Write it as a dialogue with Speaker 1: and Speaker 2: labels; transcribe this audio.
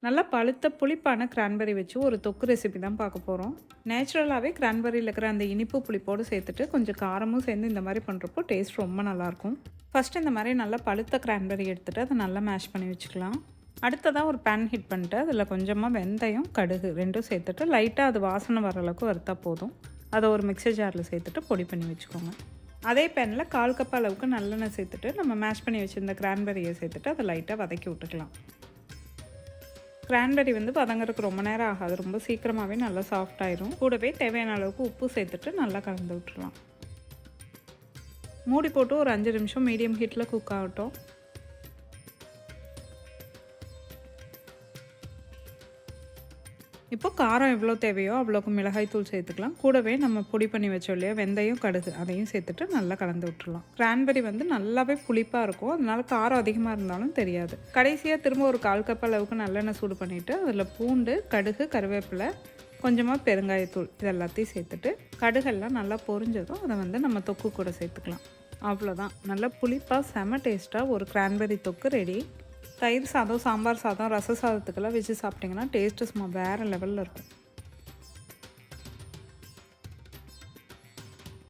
Speaker 1: நல்லா பழுத்த புளிப்பான கிரான்பெர்ரி வச்சு ஒரு தொக்கு ரெசிபி தான் பார்க்க போகிறோம். நேச்சுரலாகவே கிரான்பெர்ரியில் இருக்கிற அந்த இனிப்பு புளிப்போடு சேர்த்துட்டு கொஞ்சம் காரமும் சேர்ந்து இந்த மாதிரி பண்ணுறப்போ டேஸ்ட் ரொம்ப நல்லாயிருக்கும். ஃபஸ்ட்டு இந்த மாதிரி நல்லா பழுத்த கிரான்பெர்ரி எடுத்துகிட்டு அதை நல்லா மேஷ் பண்ணி வச்சுக்கலாம். அடுத்ததாக ஒரு பேன் ஹீட் பண்ணிட்டு அதில் கொஞ்சமாக வெந்தயம், கடுகு ரெண்டும் சேர்த்துட்டு லைட்டாக அது வாசனை வர அளவுக்கு வறுத்தா போதும். அதை ஒரு மிக்சர் ஜாரில் சேர்த்துட்டு பொடி பண்ணி வச்சுக்கோங்க. அதே பேனில் 1/4 கப் அளவுக்கு நல்லெண்ணெய் சேர்த்துட்டு நம்ம மேஷ் பண்ணி வச்சுருந்த கிரான்பெர்ரியை சேர்த்துட்டு அதை லைட்டாக வதக்கி விட்டுக்கலாம். கிரான்பெர்ரி வதங்கிறதுக்கு ரொம்ப நேரம் ஆகாது, ரொம்ப சீக்கிரமாகவே நல்லா சாஃப்ட் ஆயிரும். கூடவே தேவையான அளவுக்கு உப்பு சேர்த்துட்டு நல்லா கலந்து விட்டுறலாம். மூடி போட்டு ஒரு 5 நிமிஷம் மீடியம் ஹீட்டில் குக் ஆகட்டும். இப்போ காரம் எவ்வளோ தேவையோ அவ்வளோக்கு மிளகாய் தூள் சேர்த்துக்கலாம். கூடவே நம்ம பொடி பண்ணி வச்சோம் இல்லையா வெந்தயம், கடுகு அதையும் சேர்த்துட்டு நல்லா கலந்து விட்டுறலாம். கிரான்பெர்ரி நல்லாவே புளிப்பாக இருக்கும், அதனால காரம் அதிகமாக இருந்தாலும் தெரியாது. கடைசியாக திரும்ப ஒரு 1/4 கப் அளவுக்கு நல்லெண்ணெய் சூடு பண்ணிவிட்டு அதில் பூண்டு, கடுகு, கருவேப்பிலை, கொஞ்சமாக பெருங்காயத்தூள் இது எல்லாத்தையும் சேர்த்துட்டு கடுகெல்லாம் நல்லா பொரிஞ்சதும் அதை நம்ம தொக்கு கூட சேர்த்துக்கலாம். அவ்வளோதான், நல்லா புளிப்பாக செம டேஸ்ட்டாக ஒரு கிரான்பெர்ரி தொக்கு ரெடி. தயிர் சாதம், சாம்பார் சாதம், ரச சாதத்துக்கெல்லாம் வச்சு சாப்பிட்டிங்கன்னா டேஸ்ட்டு சும்மா வேறு லெவலில் இருக்கும்.